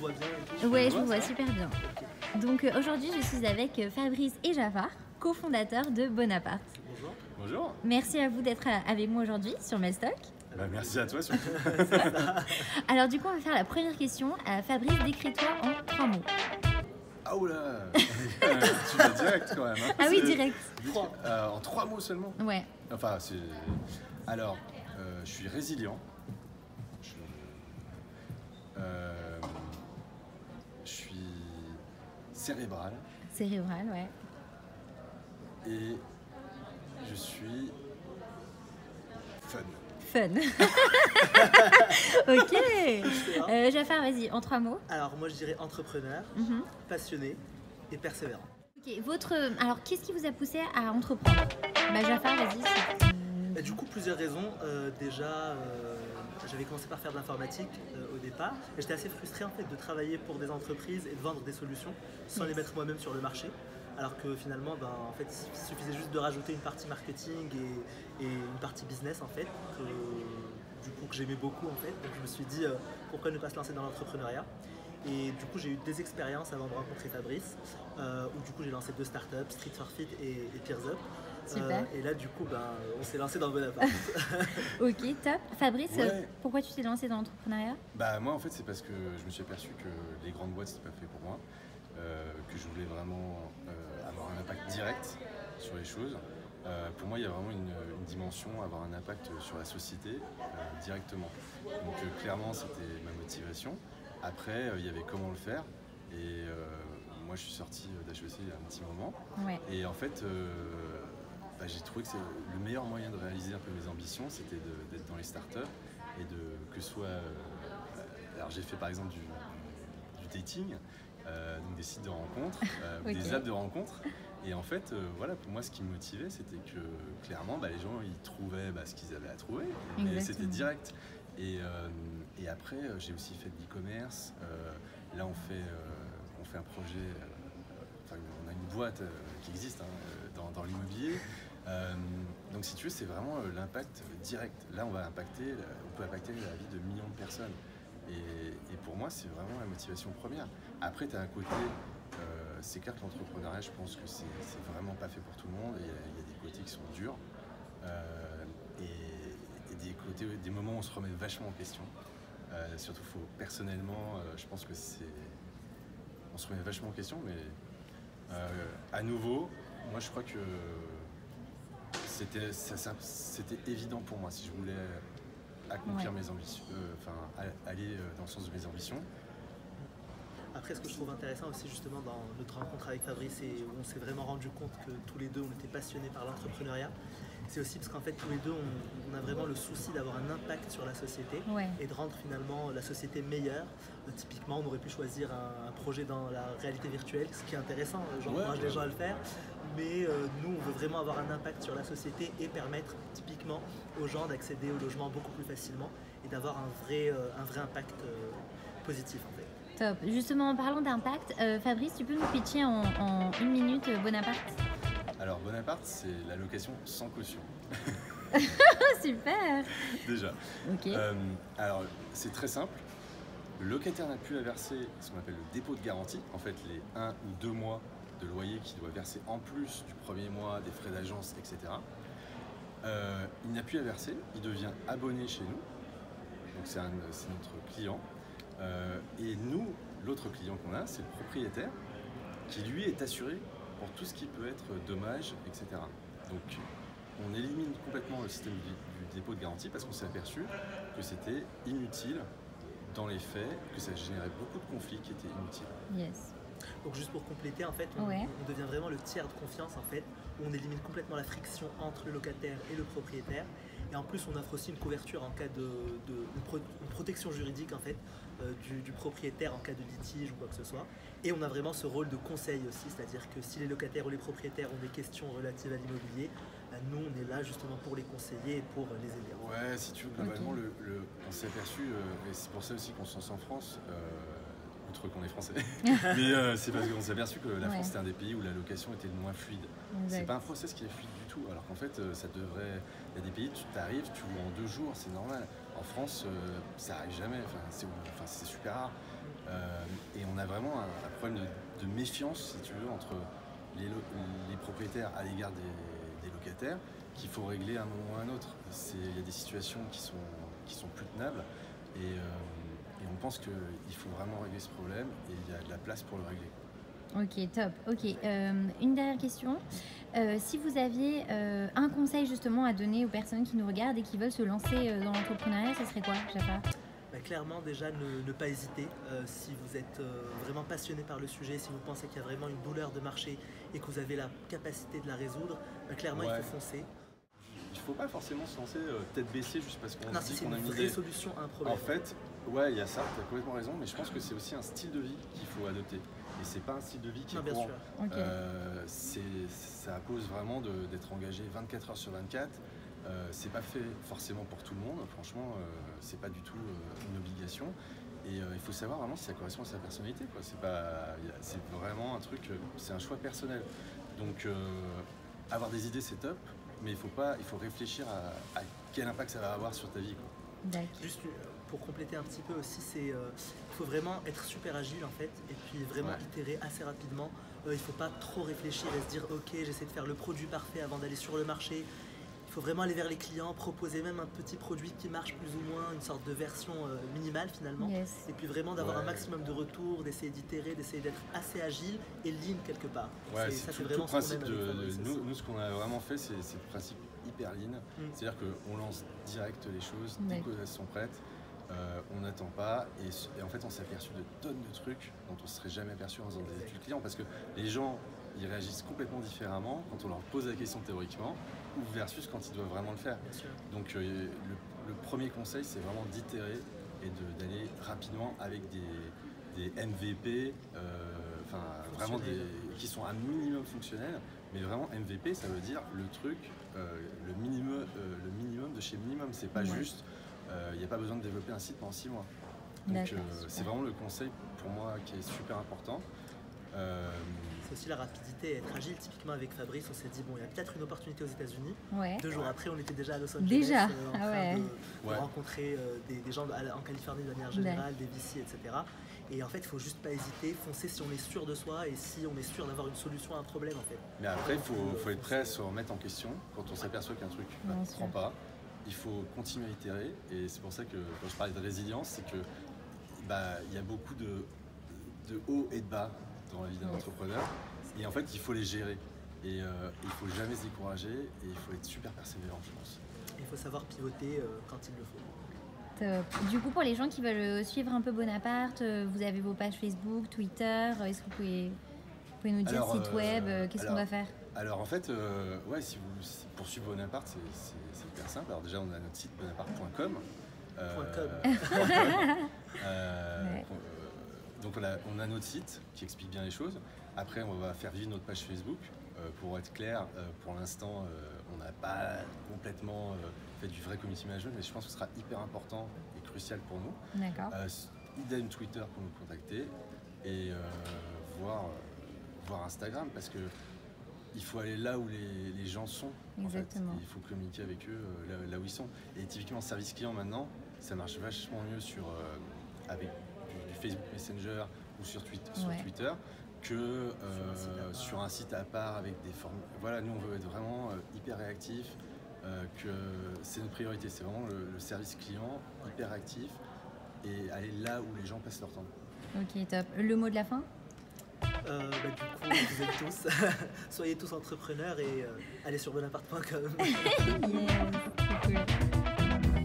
vois bien et tout. Ouais, me je vous vois, vois ça super bien. Donc aujourd'hui, je suis avec Fabrice et Jafar, cofondateurs de Bonaparte. Bonjour. Bonjour. Merci à vous d'être avec moi aujourd'hui sur Melstock. Bah, merci à toi surtout. Alors du coup, on va faire la première question. Fabrice, décris-toi en 3 mots. Ah oula. Tu vas direct quand même. Hein. Ah oui, C'est- direct. En 3 mots seulement. Ouais. Enfin, c'est. Alors, je suis résilient. Je, je suis cérébral Cérébral, ouais. et je suis fun. Fun. Ok. Jafar, vas-y, en 3 mots. Alors moi je dirais entrepreneur, Mhm. passionné et persévérant. Ok, alors, qu'est-ce qui vous a poussé à entreprendre? Bah, Jafar, vas-y. Et du coup plusieurs raisons. Déjà j'avais commencé par faire de l'informatique au départ et j'étais assez frustré en fait de travailler pour des entreprises et de vendre des solutions sans les mettre moi-même sur le marché. Alors que finalement, en fait, il suffisait juste de rajouter une partie marketing et une partie business en fait, que j'aimais beaucoup en fait. Donc je me suis dit pourquoi ne pas se lancer dans l'entrepreneuriat. Et du coup j'ai eu des expériences avant de rencontrer Fabrice, où du coup j'ai lancé 2 startups, Street for Fit et Peers Up. Super. Et là du coup on s'est lancé dans Bonaparte. Ok, top. Fabrice, Ouais. pourquoi tu t'es lancé dans l'entrepreneuriat? Bah moi en fait c'est parce que je me suis aperçu que les grandes boîtes c'était pas fait pour moi, que je voulais vraiment avoir un impact direct sur les choses. Pour moi il y a vraiment une dimension, avoir un impact sur la société directement. Donc clairement c'était ma motivation. Après il y avait comment le faire et moi je suis sorti d'HEC il y a un petit moment Ouais. et en fait j'ai trouvé que c'est le meilleur moyen de réaliser un peu mes ambitions, c'était d'être dans les startups et que ce soit. Alors j'ai fait par exemple du dating, donc des sites de rencontres, ou Ok. des apps de rencontres. Et en fait, voilà, pour moi ce qui me motivait, c'était que clairement les gens ils trouvaient ce qu'ils avaient à trouver, mais Exactement. c'était direct. Et après, j'ai aussi fait de l'e-commerce. Là, on fait un projet. Enfin, on a une boîte qui existe dans l'immobilier. Donc si tu veux, c'est vraiment l'impact direct. Là, on peut impacter la vie de millions de personnes. Et pour moi, c'est vraiment la motivation première. Après, tu as un côté, c'est clair que l'entrepreneuriat, je pense que c'est vraiment pas fait pour tout le monde. Il y a des côtés qui sont durs. Et des moments où on se remet vachement en question. Surtout, personnellement, je pense que on se remet vachement en question, mais à nouveau, moi je crois que c'était évident pour moi si je voulais accomplir mes ambitions, aller dans le sens de mes ambitions. Après, ce que je trouve intéressant aussi justement dans notre rencontre avec Fabrice et où on s'est vraiment rendu compte que tous les deux on était passionnés par l'entrepreneuriat, c'est aussi parce qu'en fait tous les deux on a vraiment le souci d'avoir un impact sur la société Ouais. et de rendre finalement la société meilleure. Typiquement, on aurait pu choisir un projet dans la réalité virtuelle, ce qui est intéressant, j'encourage les gens à le faire. Mais nous, on veut vraiment avoir un impact sur la société et permettre typiquement aux gens d'accéder au logement beaucoup plus facilement et d'avoir un vrai impact positif en fait. Top. Justement, en parlant d'impact, Fabrice, tu peux nous pitcher en 1 minute Bonaparte? Alors Bonaparte, c'est la location sans caution. Ah, super. Déjà. Ok. Alors c'est très simple. Le locataire n'a plus à verser ce qu'on appelle le dépôt de garantie. En fait, les 1 ou 2 mois de loyer qu'il doit verser en plus du premier mois, des frais d'agence, etc. Il n'a plus à verser, il devient abonné chez nous. Donc c'est notre client. Et nous, l'autre client qu'on a, c'est le propriétaire qui lui est assuré pour tout ce qui peut être dommages, etc. Donc on élimine complètement le système du dépôt de garantie parce qu'on s'est aperçu que c'était inutile dans les faits, que ça générait beaucoup de conflits qui étaient inutiles. Yes. Donc juste pour compléter, en fait, on devient vraiment le tiers de confiance, en fait, où on élimine complètement la friction entre le locataire et le propriétaire. Et en plus, on offre aussi une couverture en cas une protection juridique, en fait, du propriétaire en cas de litige ou quoi que ce soit. Et on a vraiment ce rôle de conseil aussi, c'est-à-dire que si les locataires ou les propriétaires ont des questions relatives à l'immobilier, nous, on est là justement pour les conseiller et pour les aider. Ouais, si tu veux, globalement, on s'est aperçu, et c'est pour ça aussi qu'on se lance en France, outre qu'on est français, mais c'est parce qu'on s'est aperçu que la France c'était un des pays où la location était le moins fluide. Exact. C'est pas un process qui est fluide du tout, alors qu'en fait, ça devrait. Il y a des pays, tu arrives, tu loues en 2 jours, c'est normal. En France, ça arrive jamais, c'est super rare. on a vraiment un problème de méfiance, si tu veux, entre les propriétaires à l'égard des locataires qu'il faut régler à un moment ou à un autre. Il y a des situations qui sont plus tenables et on pense qu'il faut vraiment régler ce problème et il y a de la place pour le régler. Ok, top. Ok, une dernière question. Si vous aviez un conseil justement à donner aux personnes qui nous regardent et qui veulent se lancer dans l'entrepreneuriat, ce serait quoi, Jafar? Clairement, déjà, ne pas hésiter. Si vous êtes vraiment passionné par le sujet, si vous pensez qu'il y a vraiment une douleur de marché et que vous avez la capacité de la résoudre, clairement, il faut foncer. Il ne faut pas forcément se lancer tête baissée juste parce qu'on se dit c'est qu'on a une une vraie idée. solution à un problème. En fait, ouais, il y a ça, tu as complètement raison, mais je pense que c'est aussi un style de vie qu'il faut adopter. Et c'est pas un style de vie qui est bien courant. sûr. Ok. Ça impose vraiment d'être engagé 24 heures sur 24. C'est pas fait forcément pour tout le monde, franchement, c'est pas du tout une obligation. Et il faut savoir vraiment si ça correspond à sa personnalité, quoi. C'est vraiment un truc, c'est un choix personnel. Donc avoir des idées c'est top, mais il faut réfléchir à quel impact ça va avoir sur ta vie, quoi. D'accord. Juste pour compléter un petit peu aussi, il faut vraiment être super agile en fait, et puis vraiment itérer assez rapidement. Il ne faut pas trop réfléchir et se dire ok, j'essaie de faire le produit parfait avant d'aller sur le marché. Il faut vraiment aller vers les clients, proposer même un petit produit qui marche plus ou moins, une sorte de version minimale finalement. Yes. Et puis vraiment d'avoir un maximum de retours, d'essayer d'itérer, d'essayer d'être assez agile et lean quelque part. Ouais, Ça, c'est vraiment tout le principe ce qu'on aime avec Fabrice aussi. nous, ce qu'on a vraiment fait, c'est le principe hyper lean. C'est-à-dire qu'on lance direct les choses, dès qu'elles sont prêtes. On n'attend pas et en fait on s'est aperçu de tonnes de trucs dont on ne serait jamais aperçu en faisant des études clients parce que les gens ils réagissent complètement différemment quand on leur pose la question théoriquement ou versus quand ils doivent vraiment le faire. Donc le premier conseil c'est vraiment d'itérer et d'aller rapidement avec des MVP vraiment qui sont un minimum fonctionnels, mais vraiment MVP ça veut dire le truc le minimum de chez minimum, c'est pas juste il n'y a pas besoin de développer un site pendant 6 mois. Donc c'est vraiment le conseil pour moi qui est super important. C'est aussi la rapidité et être agile. Typiquement avec Fabrice, on s'est dit bon, il y a peut-être une opportunité aux États-Unis. 2 jours après, on était déjà à Los Angeles en train de rencontrer des gens en Californie de manière générale, des VC, etc. Et en fait, il faut juste pas hésiter, foncer si on est sûr de soi et si on est sûr d'avoir une solution à un problème en fait. Mais après, il faut être prêt à se remettre en question quand on s'aperçoit qu'un truc ne prend pas. Il faut continuer à itérer et c'est pour ça que quand je parlais de résilience, c'est que il y a beaucoup de hauts et de bas dans la vie d'un entrepreneur et en fait il faut les gérer et il faut jamais se décourager et il faut être super persévérant, je pense. Il faut savoir pivoter quand il le faut. Top. Du coup, pour les gens qui veulent suivre un peu Bonaparte, vous avez vos pages Facebook, Twitter, est-ce que vous pouvez nous dire site web, qu'est-ce qu'on doit faire? Alors en fait, si vous poursuivez Bonaparte, c'est hyper simple. Alors déjà, on a notre site bonaparte.com. Donc on a notre site qui explique bien les choses. Après, on va faire vivre notre page Facebook. Pour être clair, pour l'instant, on n'a pas complètement fait du vrai community management, mais je pense que ce sera hyper important et crucial pour nous. D'accord. Idem Twitter pour nous contacter et voir Instagram parce que il faut aller là où les gens sont. Exactement. En fait. Il faut communiquer avec eux là où ils sont. Et typiquement, service client maintenant, ça marche vachement mieux avec du Facebook Messenger ou sur Twitter que sur un site à part avec des formes. Voilà, nous on veut être vraiment hyper réactif, que c'est notre priorité, c'est vraiment le service client hyper actif et aller là où les gens passent leur temps. Ok, top. Le mot de la fin? Du coup, vous êtes tous, soyez tous entrepreneurs et allez sur bonaparte.com. Yes, c'est cool.